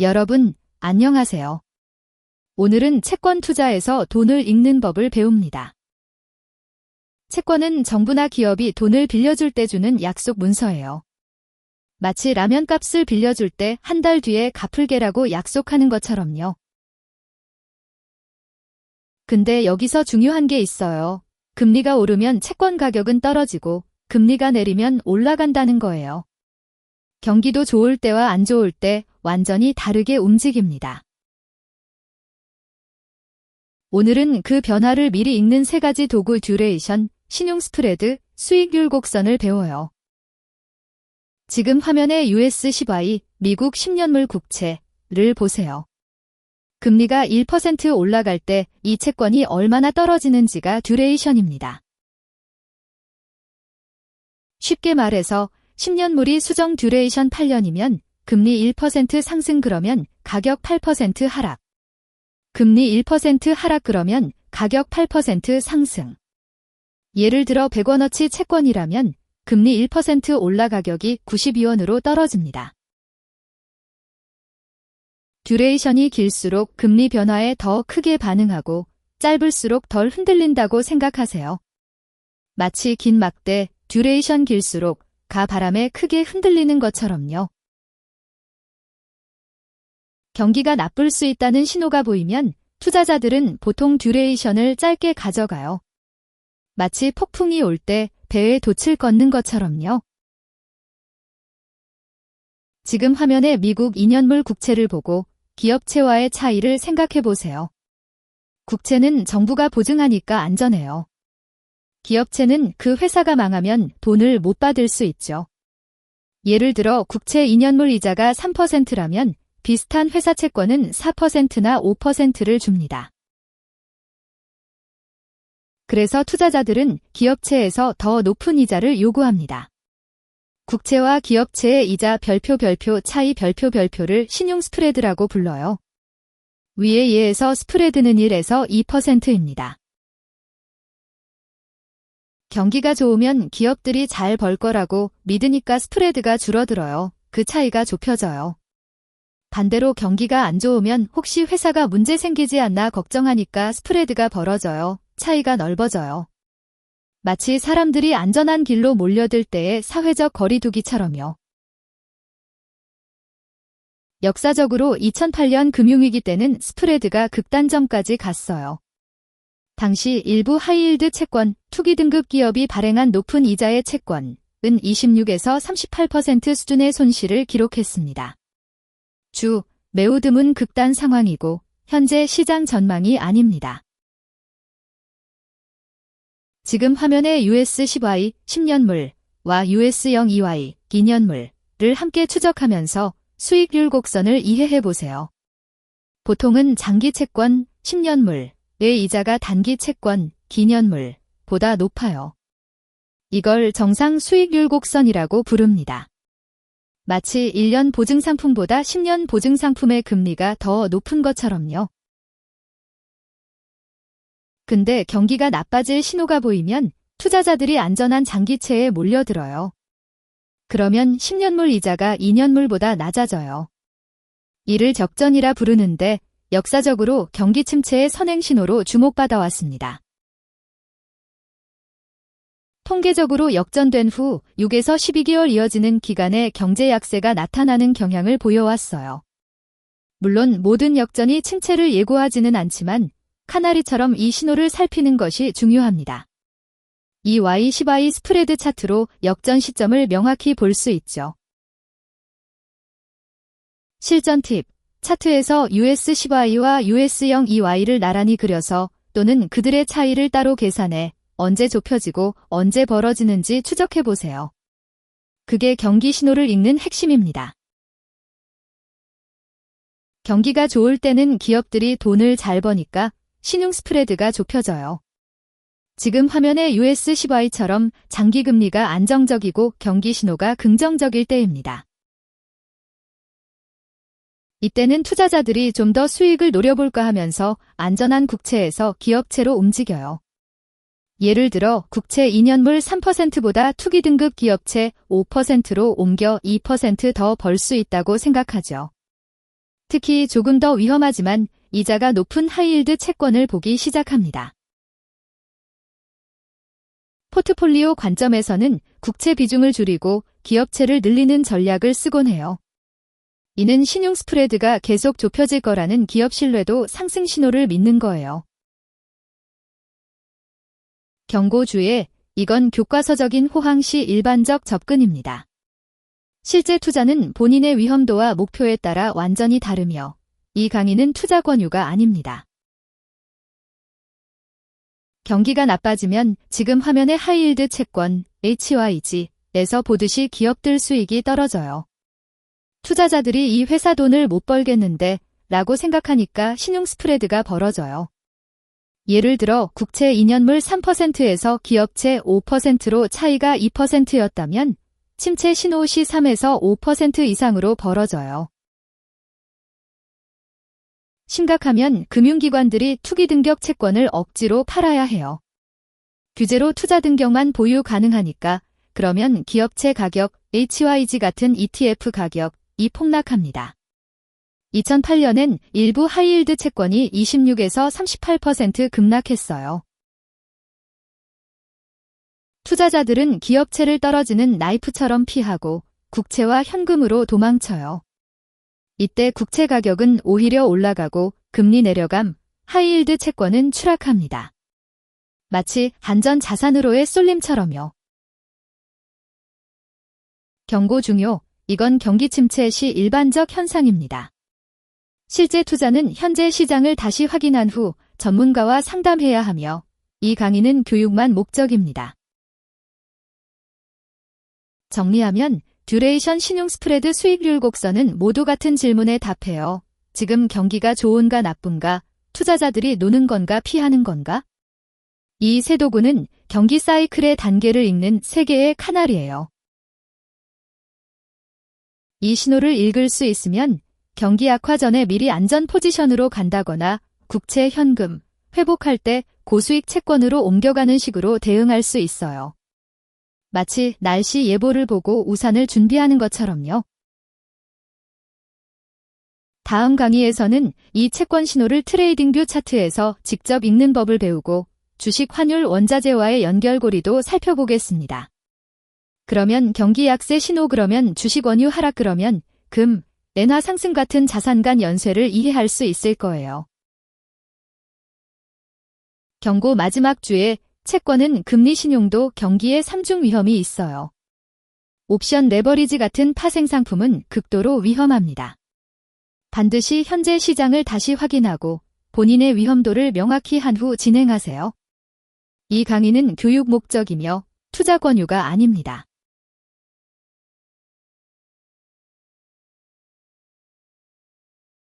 여러분, 안녕하세요. 오늘은 채권 투자에서 돈을 읽는 법을 배웁니다. 채권은 정부나 기업이 돈을 빌려줄 때 주는 약속 문서예요. 마치 라면 값을 빌려줄 때 한 달 뒤에 갚을게라고 약속하는 것처럼요. 근데 여기서 중요한 게 있어요. 금리가 오르면 채권 가격은 떨어지고 금리가 내리면 올라간다는 거예요. 경기도 좋을 때와 안 좋을 때 완전히 다르게 움직입니다. 오늘은 그 변화를 미리 읽는 세 가지 도구 듀레이션, 신용 스프레드, 수익률 곡선을 배워요. 지금 화면에 US 10Y, 미국 10년물 국채를 보세요. 금리가 1% 올라갈 때 이 채권이 얼마나 떨어지는지가 듀레이션입니다. 쉽게 말해서 10년물이 수정 듀레이션 8년이면 금리 1% 상승 그러면 가격 8% 하락. 금리 1% 하락 그러면 가격 8% 상승. 예를 들어 100원어치 채권이라면 금리 1% 올라 가격이 92원으로 떨어집니다. 듀레이션이 길수록 금리 변화에 더 크게 반응하고 짧을수록 덜 흔들린다고 생각하세요. 마치 긴 막대, 듀레이션 길수록 가 바람에 크게 흔들리는 것처럼요. 경기가 나쁠 수 있다는 신호가 보이면 투자자들은 보통 듀레이션을 짧게 가져가요. 마치 폭풍이 올 때 배에 돛을 걷는 것처럼요. 지금 화면에 미국 2년물 국채를 보고 기업채와의 차이를 생각해 보세요. 국채는 정부가 보증하니까 안전해요. 기업채는 그 회사가 망하면 돈을 못 받을 수 있죠. 예를 들어 국채 2년물 이자가 3%라면 비슷한 회사 채권은 4%나 5%를 줍니다. 그래서 투자자들은 기업채에서 더 높은 이자를 요구합니다. 국채와 기업채의 이자 별표 차이 별표를 신용 스프레드라고 불러요. 위의 예에서 스프레드는 1에서 2%입니다. 경기가 좋으면 기업들이 잘 벌 거라고 믿으니까 스프레드가 줄어들어요. 그 차이가 좁혀져요. 반대로 경기가 안 좋으면 혹시 회사가 문제 생기지 않나 걱정하니까 스프레드가 벌어져요. 차이가 넓어져요. 마치 사람들이 안전한 길로 몰려들 때의 사회적 거리두기처럼요. 역사적으로 2008년 금융위기 때는 스프레드가 극단점까지 갔어요. 당시 일부 하이힐드 채권, 투기 등급 기업이 발행한 높은 이자의 채권은 26에서 38% 수준의 손실을 기록했습니다. 매우 드문 극단 상황이고 현재 시장 전망이 아닙니다. 지금 화면에 US 10Y, 10년물과 US 02Y, 2년물을 함께 추적하면서 수익률 곡선을 이해해 보세요. 보통은 장기 채권, 10년물, 의 이자가 단기 채권, 기년물보다 높아요. 이걸 정상 수익률 곡선이라고 부릅니다. 마치 1년 보증상품보다 10년 보증상품의 금리가 더 높은 것처럼요. 근데 경기가 나빠질 신호가 보이면 투자자들이 안전한 장기채에 몰려들어요. 그러면 10년물 이자가 2년물보다 낮아져요. 이를 적전이라 부르는데 역사적으로 경기 침체의 선행 신호로 주목받아 왔습니다. 통계적으로 역전된 후 6에서 12개월 이어지는 기간에 경제 약세가 나타나는 경향을 보여왔어요. 물론 모든 역전이 침체를 예고하지는 않지만 카나리처럼 이 신호를 살피는 것이 중요합니다. 이 Y10Y 스프레드 차트로 역전 시점을 명확히 볼 수 있죠. 실전 팁. 차트에서 US 10Y와 US 02Y를 나란히 그려서 또는 그들의 차이를 따로 계산해 언제 좁혀지고 언제 벌어지는지 추적해 보세요. 그게 경기 신호를 읽는 핵심입니다. 경기가 좋을 때는 기업들이 돈을 잘 버니까 신용 스프레드가 좁혀져요. 지금 화면의 US 10Y처럼 장기 금리가 안정적이고 경기 신호가 긍정적일 때입니다. 이때는 투자자들이 좀 더 수익을 노려볼까 하면서 안전한 국채에서 기업채로 움직여요. 예를 들어 국채 2년물 3%보다 투기 등급 기업채 5%로 옮겨 2% 더 벌 수 있다고 생각하죠. 특히 조금 더 위험하지만 이자가 높은 하이힐드 채권을 보기 시작합니다. 포트폴리오 관점에서는 국채 비중을 줄이고 기업채를 늘리는 전략을 쓰곤 해요. 이는 신용 스프레드가 계속 좁혀질 거라는 기업 신뢰도 상승 신호를 믿는 거예요. 경고주의, 이건 교과서적인 호황시 일반적 접근입니다. 실제 투자는 본인의 위험도와 목표에 따라 완전히 다르며 이 강의는 투자 권유가 아닙니다. 경기가 나빠지면 지금 화면의 하이힐드 채권 HYG에서 보듯이 기업들 수익이 떨어져요. 투자자들이 이 회사 돈을 못 벌겠는데 라고 생각하니까 신용 스프레드가 벌어져요. 예를 들어 국채 2년물 3%에서 기업채 5%로 차이가 2%였다면 침체 신호 시 3에서 5% 이상으로 벌어져요. 심각하면 금융기관들이 투기 등격 채권을 억지로 팔아야 해요. 규제로 투자 등격만 보유 가능하니까 그러면 기업채 가격, HYG 같은 ETF 가격이 폭락합니다. 2008년엔 일부 하이힐드 채권이 26에서 38% 급락했어요. 투자자들은 기업채를 떨어지는 나이프처럼 피하고 국채와 현금으로 도망쳐요. 이때 국채 가격은 오히려 올라가고 금리 내려감, 하이힐드 채권은 추락합니다. 마치 안전 자산으로의 쏠림처럼요. 경고 중요, 이건 경기 침체 시 일반적 현상입니다. 실제 투자는 현재 시장을 다시 확인한 후 전문가와 상담해야 하며 이 강의는 교육만 목적입니다. 정리하면 듀레이션 신용 스프레드 수익률 곡선은 모두 같은 질문에 답해요. 지금 경기가 좋은가 나쁜가, 투자자들이 노는 건가 피하는 건가? 이 세 도구는 경기 사이클의 단계를 읽는 세 개의 카날이에요. 이 신호를 읽을 수 있으면 경기 악화 전에 미리 안전 포지션으로 간다거나 국채 현금, 회복할 때 고수익 채권으로 옮겨가는 식으로 대응할 수 있어요. 마치 날씨 예보를 보고 우산을 준비하는 것처럼요. 다음 강의에서는 이 채권 신호를 트레이딩뷰 차트에서 직접 읽는 법을 배우고 주식 환율 원자재와의 연결고리도 살펴보겠습니다. 그러면 경기 약세 신호 그러면 주식 원유 하락 그러면 금, 엔화 상승 같은 자산 간 연쇄를 이해할 수 있을 거예요. 경고 마지막 주에 채권은 금리 신용도 경기에 3중 위험이 있어요. 옵션 레버리지 같은 파생 상품은 극도로 위험합니다. 반드시 현재 시장을 다시 확인하고 본인의 위험도를 명확히 한 후 진행하세요. 이 강의는 교육 목적이며 투자 권유가 아닙니다.